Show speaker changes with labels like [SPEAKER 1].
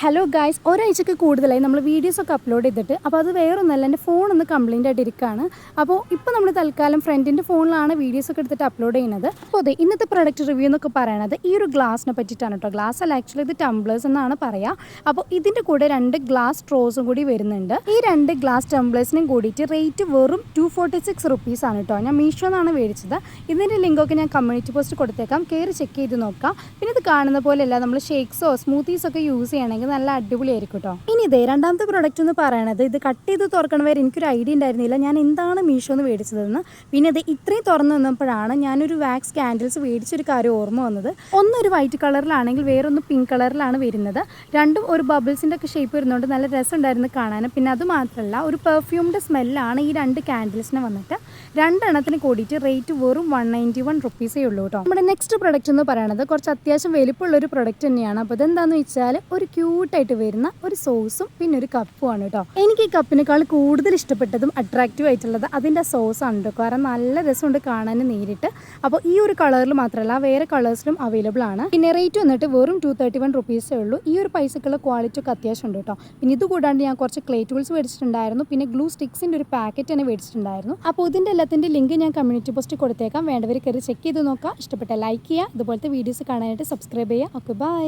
[SPEAKER 1] Hello guys, ഒരാഴ്ചയ്ക്ക് കൂടുതലായി നമ്മൾ വീഡിയോസൊക്കെ അപ്ലോഡ് ചെയ്തിട്ട് അപ്പോൾ അത് വേറൊന്നല്ല, എൻ്റെ ഫോണൊന്ന് കംപ്ലയിൻ്റ് ആയിട്ട് ഇരിക്കുകയാണ്. അപ്പോൾ ഇപ്പോൾ നമ്മൾ തൽക്കാലം ഫ്രണ്ടിൻ്റെ ഫോണിലാണ് വീഡിയോസൊക്കെ എടുത്തിട്ട് അപ്ലോഡ് ചെയ്യുന്നത്. അപ്പോൾ അതെ, ഇന്നത്തെ പ്രൊഡക്റ്റ് റിവ്യൂ എന്നൊക്കെ പറയണത് ഈ ഒരു ഗ്ലാസിനെ പറ്റിയിട്ടാണ് കേട്ടോ. ഗ്ലാസ് അല്ല, ആക്ച്വലി ഇത് ടംബ്ലേഴ്സ് എന്നാണ് പറയുക. അപ്പോൾ ഇതിൻ്റെ കൂടെ 2 ഗ്ലാസ് സ്ട്രോസും കൂടി വരുന്നുണ്ട്. ഈ 2 ഗ്ലാസ് ടംബ്ലേഴ്സിനും കൂടിയിട്ട് റേറ്റ് വെറും 246 റുപ്പീസാണ് കേട്ടോ. ഞാൻ മീഷോ എന്നാണ് മേടിച്ചത്. ഇതിൻ്റെ ലിങ്കൊക്കെ ഞാൻ കമ്മ്യൂണിറ്റി പോസ്റ്റ് കൊടുത്തേക്കാം, കയറി ചെക്ക് ചെയ്ത് നോക്കാം. പിന്നെ ഇത് കാണുന്ന പോലെയല്ല, നമ്മൾ ഷേക്സോ സ്മൂത്തീസൊക്കെ യൂസ് ചെയ്യണമെങ്കിൽ നല്ല അടിപൊളിയായിരിക്കും കേട്ടോ. ഇനി ഇതേ രണ്ടാമത്തെ പ്രൊഡക്റ്റ് എന്ന് പറയണത്, ഇത് കട്ട് ചെയ്ത് തുറക്കണ വരെ എനിക്കൊരു ഐഡിയ ഉണ്ടായിരുന്നില്ല ഞാൻ എന്താണ് മീഷോന്ന് മേടിച്ചതെന്ന്. പിന്നെ ഇത് ഇത്രയും തുറന്നു നിന്നപ്പോഴാണ് ഞാനൊരു വാക്സ് കാൻഡിൽസ് മേടിച്ചൊരു കാര്യം ഓർമ്മ വന്നത്. ഒന്നൊരു വൈറ്റ് കളറിലാണെങ്കിൽ വേറൊന്ന് പിങ്ക് കളറിലാണ് വരുന്നത്. രണ്ടും ഒരു ബബിൾസിൻ്റെ ഒക്കെ ഷേപ്പ് വരുന്നതുകൊണ്ട് നല്ല രസമുണ്ടായിരുന്നു കാണാൻ. പിന്നെ അത് മാത്രമല്ല, ഒരു പെർഫ്യൂമിൻ്റെ സ്മെല്ലാണ് ഈ 2 കാൻഡിൽസിന് വന്നിട്ട്. 2 എണ്ണത്തിന് കൂടിയിട്ട് റേറ്റ് വെറും 191 റുപ്പീസേ ഉള്ളൂ കേട്ടോ. നമ്മുടെ നെക്സ്റ്റ് പ്രൊഡക്റ്റ് എന്ന് പറയുന്നത് കുറച്ച് അത്യാവശ്യം വലിപ്പമുള്ളൊരു പ്രൊഡക്റ്റ് തന്നെയാണ്. അപ്പോൾ ഇതെന്താണെന്ന് വെച്ചാൽ ഒരു ക്യൂട്ടായിട്ട് വരുന്ന ഒരു സോസും പിന്നെ ഒരു കപ്പുമാണ് കേട്ടോ. എനിക്ക് ഈ കപ്പിനേക്കാൾ കൂടുതൽ ഇഷ്ടപ്പെട്ടതും അട്രാക്റ്റീവ് ആയിട്ടുള്ളത് അതിൻ്റെ സോസാണ് കേട്ടോ. കാരണം നല്ല രസമുണ്ട് കാണാൻ നേരിട്ട്. അപ്പോൾ ഈ ഒരു കളറിൽ മാത്രമല്ല, വേറെ കളേഴ്സിലും അവൈലബിൾ ആണ്. പിന്നെ റേറ്റ് വന്നിട്ട് വെറും 231 റുപ്പീസേ ഉള്ളൂ. ഈ ഒരു പൈസക്കുള്ള ക്വാളിറ്റി ഒക്കെ അത്യാവശ്യം ഉണ്ട് കേട്ടോ. പിന്നെ ഇത് കൂടാണ്ട് ഞാൻ കുറച്ച് ക്ലേ ടൂൾസ് മേടിച്ചിട്ടുണ്ടായിരുന്നു. പിന്നെ ഗ്ലൂ സ്റ്റിക്സിൻ്റെ ഒരു പാക്കറ്റ് തന്നെ മേടിച്ചിട്ടുണ്ടായിരുന്നു. അപ്പോൾ ഇതിൻ്റെ എല്ലാത്തിൻ്റെ ലിങ്ക് ഞാൻ കമ്മ്യൂണിറ്റി പോസ്റ്റ് കൊടുത്തേക്കാം. വേണ്ടവർ കയറി ചെക്ക് ചെയ്ത് നോക്കാം. ഇഷ്ടപ്പെട്ട ലൈക്ക് ചെയ്യുക. ഇതുപോലത്തെ വീഡിയോസ് കാണാനായിട്ട് സബ്സ്ക്രൈബ് ചെയ്യുക. Okay, by.